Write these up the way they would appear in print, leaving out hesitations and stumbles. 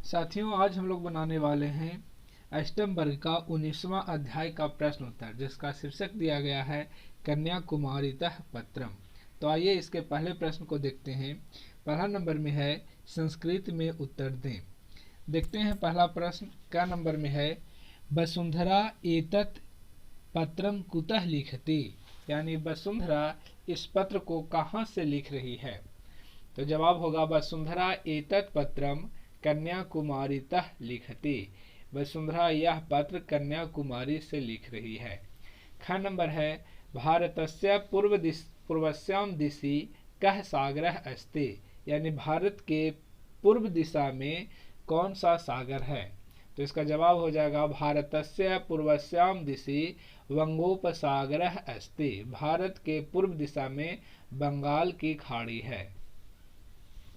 साथियों, आज हम लोग बनाने वाले हैं अष्टम वर्ग का 19वां अध्याय का प्रश्न उत्तर, जिसका शीर्षक दिया गया है कन्याकुमारीतः पत्रम। तो आइए इसके पहले प्रश्न को देखते हैं। पहला नंबर में है संस्कृत में उत्तर दें। देखते हैं पहला प्रश्न क्या नंबर में है। वसुंधरा एतत् पत्रम कुतः लिखति, यानी वसुंधरा इस पत्र को कहाँ से लिख रही है। तो जवाब होगा वसुंधरा एतत् पत्रम कन्याकुमारीतः लिखति। वसुंधरा यह पत्र कन्याकुमारी से लिख रही है। ख नंबर है भारतस्य पूर्वस्यां दिशि कः सागरः अस्ति, यानी भारत के पूर्व दिशा में कौन सा सागर है। तो इसका जवाब हो जाएगा भारतस्य पूर्वस्यां दिशि बंगोपसागरः अस्ति। भारत के पूर्व दिशा में बंगाल की खाड़ी है।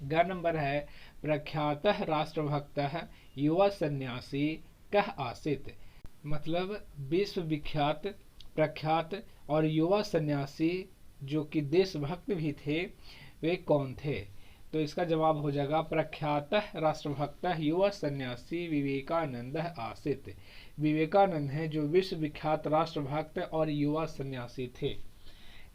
ग नंबर है प्रख्यातः राष्ट्रभक्तः युवा सन्यासी कः आसीत्, मतलब विश्व विख्यात प्रख्यात और युवा सन्यासी जो कि देशभक्त भी थे, वे कौन थे। तो इसका जवाब हो जाएगा प्रख्यातः राष्ट्रभक्तः युवा सन्यासी विवेकानंद आसीत्। विवेकानंद है जो विश्व विख्यात राष्ट्रभक्त और युवा सन्यासी थे।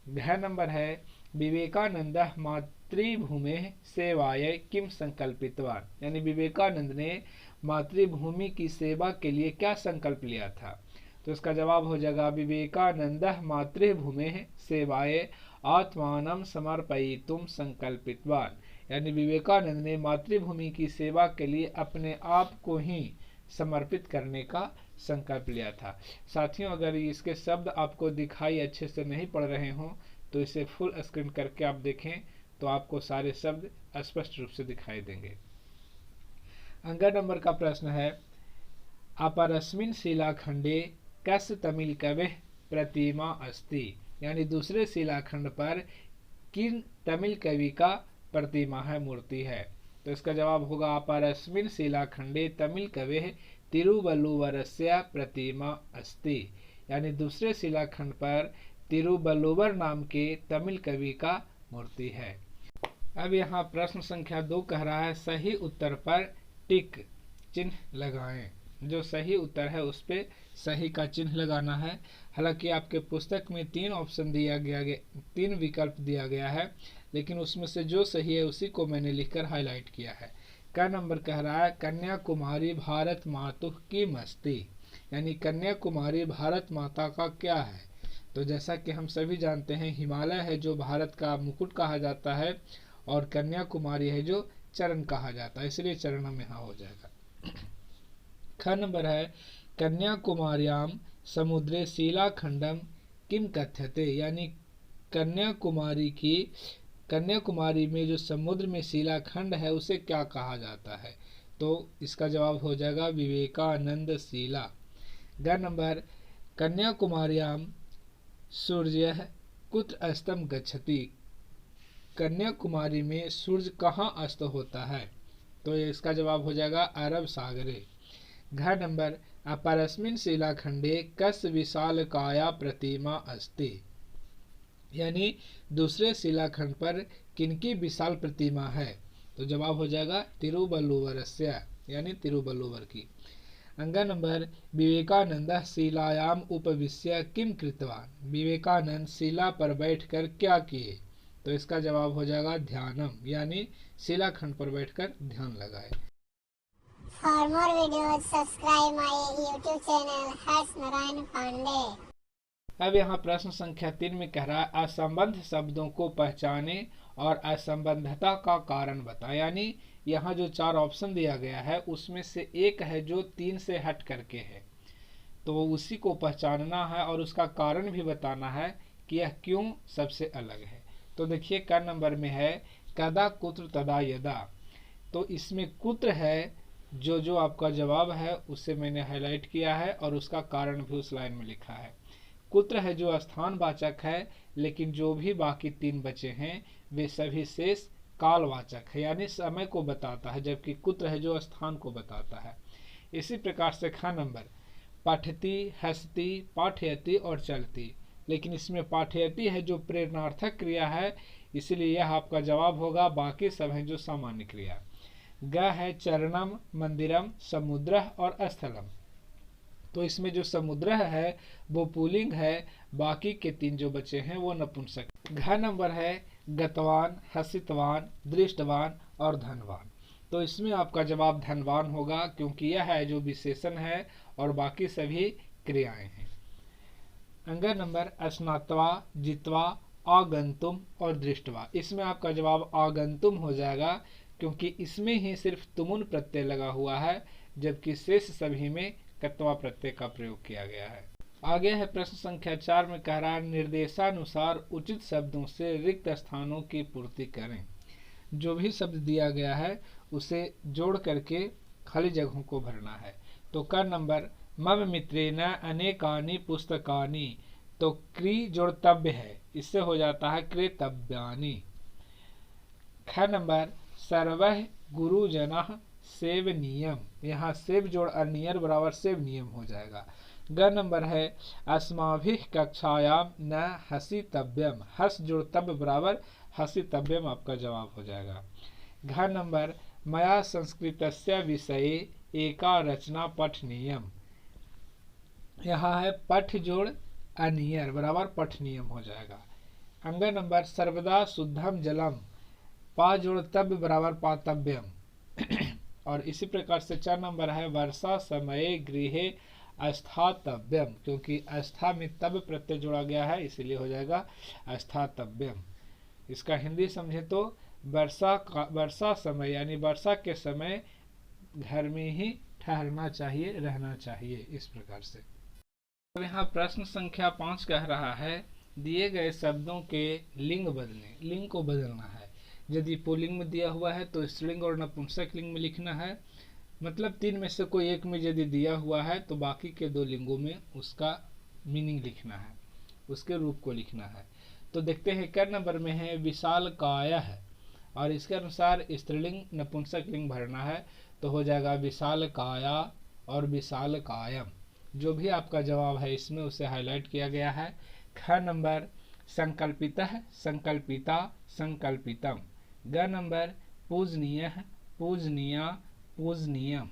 घ नंबर है विवेकानंद मातृभूमि सेवाय किम संकल्पितवान, यानी विवेकानंद ने मातृभूमि की सेवा के लिए क्या संकल्प लिया था। तो इसका जवाब हो जाएगा विवेकानंद मातृभूमि सेवाय आत्मानं समर्पयितुम संकल्पितवान, यानी विवेकानंद ने मातृभूमि की सेवा के लिए अपने आप को ही समर्पित करने का संकल्प लिया था। साथियों, अगर इसके शब्द आपको दिखाई अच्छे से नहीं पड़ रहे हों तो इसे फुल स्क्रीन करके आप देखें तो आपको सारे शब्द स्पष्ट रूप से दिखाई देंगे। अंक नंबर का प्रश्न है अपरस्मिन् शिलाखंडे कस्य तमिल कवेः प्रतिमा अस्ति, यानी दूसरे शिलाखंड पर किन तमिल कवि का प्रतिमा है, मूर्ति है। तो इसका जवाब होगा अपरस्मिन् शिलाखंडे तमिल कवेः तिरुवल्लुवरस्य प्रतिमा अस्ति, यानी दूसरे शिलाखंड पर तिरुवल्लुवर नाम के तमिल कवि का मूर्ति है। अब यहाँ प्रश्न संख्या 2 कह रहा है सही उत्तर पर टिक चिन्ह लगाएं। जो सही उत्तर है उस पे सही का चिन्ह लगाना है। हालांकि आपके पुस्तक में 3 ऑप्शन दिया गया 3 विकल्प दिया गया है, लेकिन उसमें से जो सही है उसी को मैंने लिखकर हाईलाइट किया है। का नंबर कह रहा है कन्याकुमारी भारत मातुः किम अस्ति, यानी कन्याकुमारी भारत माता का क्या है। तो जैसा कि हम सभी जानते हैं हिमालय है जो भारत का मुकुट कहा जाता है और कन्याकुमारी है जो चरण कहा जाता है, इसलिए चरण में यहाँ हो जाएगा। ख नंबर है कन्याकुमार्यां समुद्रे शिलाखंडम किम कथ्यते, यानी कन्याकुमारी में जो समुद्र में शिलाखंड है उसे क्या कहा जाता है। तो इसका जवाब हो जाएगा विवेकानंद शिला। ग नंबर कन्याकुमार्यां सूर्य कुत्र अस्तम गच्छति, कन्याकुमारी में सूर्य कहाँ अस्त होता है। तो इसका जवाब हो जाएगा अरब सागरे। घ नंबर अपरस्मिन् शिलाखंडे कस्य विशालकाया प्रतिमा अस्ति, यानी दूसरे शिलाखंड पर किनकी विशाल प्रतिमा है। तो जवाब हो जाएगा तिरुवल्लुवरस्य, यानी तिरुवल्लुवर की। अंग नंबर विवेकानंद शिलायाम उपविश्य किम कृतवान, विवेकानंद शिला पर बैठकर क्या किए। तो इसका जवाब हो जाएगा ध्यानम, यानी शिलाखंड पर बैठकर ध्यान लगाए। For more videos, subscribe my YouTube channel हर्ष नारायण पांडे। अब यहाँ प्रश्न संख्या 3 में कह रहा है असंबद्ध शब्दों को पहचाने और असंबद्धता का कारण बताएं, यानी यहाँ जो 4 ऑप्शन दिया गया है उसमें से एक है जो 3 से हट करके है, तो उसी को पहचानना है और उसका कारण भी बताना है कि यह क्यों सबसे अलग है। तो देखिए क नंबर में है कदा कुत्र तदा यदा। तो इसमें कुत्र है जो आपका जवाब है उसे मैंने हाईलाइट किया है और उसका कारण भी उस लाइन में लिखा है। कुत्र है जो स्थानवाचक है, लेकिन जो भी बाकी 3 बचे हैं वे सभी शेष कालवाचक है, यानी समय को बताता है, जबकि कुत्र है जो स्थान को बताता है। इसी प्रकार से ख नंबर पठती हंसती पाठयती और चलती, लेकिन इसमें पाठयती है जो प्रेरणार्थक क्रिया है, इसलिए यह आपका जवाब होगा। बाकी सब है जो सामान्य क्रिया। ग है चरणम, मंदिरम, समुद्र और स्थलम। तो इसमें जो समुद्र है वो पुल्लिंग है, बाकी के 3 जो बचे हैं वो नपुंसक। घ नंबर है गतवान, हसितवान, दृष्टवान और धनवान। तो इसमें आपका जवाब धनवान होगा, क्योंकि यह है जो विशेषण है और बाकी सभी क्रियाएं हैं। अंग नंबर स्नात्वा, जित्वा, आगंतुम और दृष्टवा। इसमें आपका जवाब आगंतुम हो जाएगा, क्योंकि इसमें ही सिर्फ तुमुन प्रत्यय लगा हुआ है, जबकि शेष सभी में कत्वा प्रत्यय का प्रयोग किया गया है। आगे है प्रश्न संख्या 4 में कह रहा है निर्देशानुसार उचित शब्दों से रिक्त स्थानों की पूर्ति करें। जो भी शब्द दिया गया है उसे जोड़ करके खाली जगहों को भरना है। तो क नंबर मम मित्रेण अनेकानि पुस्तकानि। तो क्री जोड़तव्य है, इससे हो जाता है क्रेतव्यानि। ख नंबर सर्वः गुरुजनः सेवनीयम। यहाँ सेव जोड़ अनियर बराबर सेवनीयम हो जाएगा। ग नंबर है अस्माभिः कक्षायाम न हसितव्यम। हस जोड़तव्य बराबर हसितव्यम आपका जवाब हो जाएगा। घ नंबर मया संस्कृतस्य विषये एका रचना पठनीयम। यहाँ है पठ जोड़ अनियर बराबर पठनीयम हो जाएगा। अंग नंबर सर्वदा शुद्धम जलम। पा जोड़ तब्य बराबर पातव्यम। और इसी प्रकार से 4 नंबर है वर्षा समये गृहे अस्थातव्यम, क्योंकि अस्था में तब प्रत्यय जोड़ा गया है इसीलिए हो जाएगा अस्थातव्यम। इसका हिंदी समझे तो वर्षा समय यानी वर्षा के समय घर में ही ठहरना चाहिए, रहना चाहिए, इस प्रकार से। तो यहाँ प्रश्न संख्या 5 कह रहा है दिए गए शब्दों के लिंग बदलें। लिंग को बदलना है। यदि पुल्लिंग में दिया हुआ है तो स्त्रीलिंग और नपुंसक लिंग में लिखना है, मतलब 3 में से कोई एक में यदि दिया हुआ है तो बाकी के 2 लिंगों में उसका मीनिंग लिखना है, उसके रूप को लिखना है। तो देखते हैं क नंबर में है विशाल कायः, और इसके अनुसार स्त्रीलिंग नपुंसक लिंग भरना है। तो हो जाएगा विशाल काया और विशाल कायम। जो भी आपका जवाब है इसमें उसे हाईलाइट किया गया है। ख नंबर संकल्पितः, संकल्पिता, संकल्पितम। ग नंबर पूजनीयः, पूजनीया, पूजनीयम।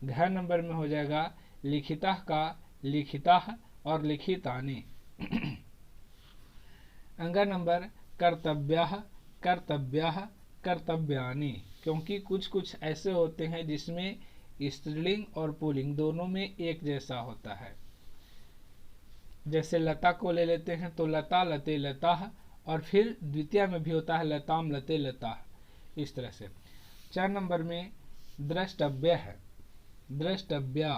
घ नंबर में हो जाएगा लिखितः का लिखितः और लिखितानि। अंग नंबर कर्तव्यः, कर्तव्यः, कर्तव्यानि, क्योंकि कुछ कुछ ऐसे होते हैं जिसमें स्त्रीलिंग और पुल्लिंग दोनों में एक जैसा होता है। जैसे लता को ले लेते हैं तो लता, लते, लता, और फिर द्वितीय में भी होता है लताम, लते, लता, इस तरह से। 4 नंबर में द्रष्टव्य है, द्रष्टव्या,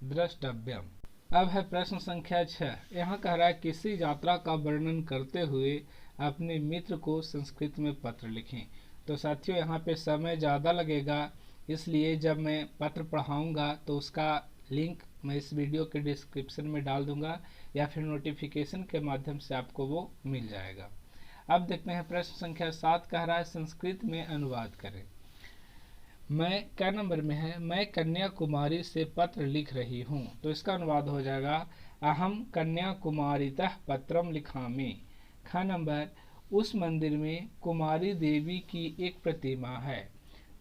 द्रष्टव्यम। अब है प्रश्न संख्या 6। यहाँ कह रहा है किसी यात्रा का वर्णन करते हुए अपने मित्र को संस्कृत में पत्र लिखें। तो साथियों यहाँ पे समय ज़्यादा लगेगा, इसलिए जब मैं पत्र पढ़ाऊँगा तो उसका लिंक मैं इस वीडियो के डिस्क्रिप्शन में डाल दूंगा या फिर नोटिफिकेशन के माध्यम से आपको वो मिल जाएगा। अब देखते हैं प्रश्न संख्या 7 कह रहा है संस्कृत में अनुवाद करें। मैं क्या नंबर में है मैं कन्याकुमारी से पत्र लिख रही हूँ। तो इसका अनुवाद हो जाएगा अहम कन्याकुमारीतः पत्रम लिखामि। ख नंबर उस मंदिर में कुमारी देवी की एक प्रतिमा है।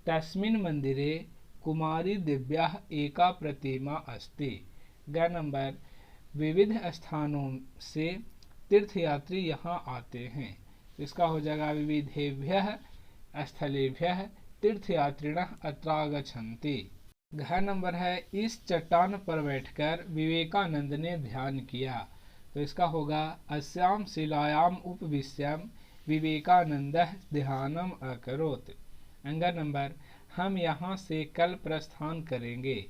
तस्मिन् मंदिरे कुमारी दिव्याः एका प्रतिमा अस्ति। ग नंबर विविध स्थानों से तीर्थयात्री यहाँ आते हैं। इसका हो जाएगा विविधेभ्यः स्थलेभ्यः तीर्थयात्रिणः अत्रागच्छन्ति। घ नंबर है इस चट्टान पर बैठकर विवेकानंद ने ध्यान किया। तो इसका होगा अस्याम शिलायाम उपविश्यम विवेकानंदः ध्यानम अकरोत्। अंग नंबर हम यहाँ से कल प्रस्थान करेंगे।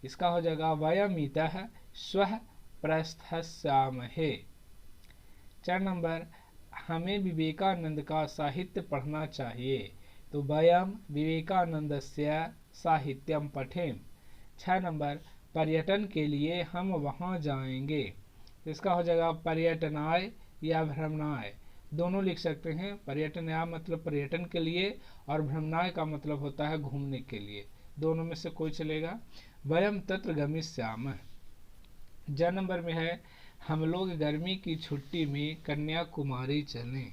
इसका हो जाएगा वयम इतः श्वः प्रस्थस्यामहे। 4 नंबर हमें विवेकानंद का साहित्य पढ़ना चाहिए। तो वयम विवेकानंदस्य साहित्यम पठेम। 6 नंबर पर्यटन के लिए हम वहाँ जाएंगे। इसका हो जाएगा पर्यटनाय या भ्रमणाय, दोनों लिख सकते हैं। पर्यटनाय मतलब पर्यटन के लिए और भ्रमणाय का मतलब होता है घूमने के लिए, दोनों में से कोई चलेगा। वयम तत्र गमिष्यामः। ज नंबर में है हम लोग गर्मी की छुट्टी में कन्याकुमारी चलें।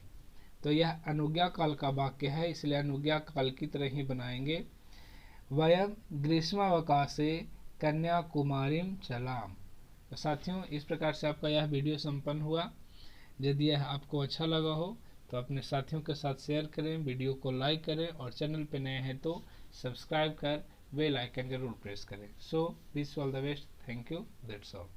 तो यह अनुज्ञा काल का वाक्य है, इसलिए अनुज्ञा काल की तरह ही बनाएंगे। वयम ग्रीष्मावकाशे कन्याकुमारीम चलाम। तो साथियों, इस प्रकार से आपका यह वीडियो संपन्न हुआ। यदि यह आपको अच्छा लगा हो तो अपने साथियों के साथ शेयर करें, वीडियो को लाइक करें और चैनल पे नए हैं तो सब्सक्राइब कर बेल आइकन जरूर प्रेस करें। So wish all the best, thank you, that's all.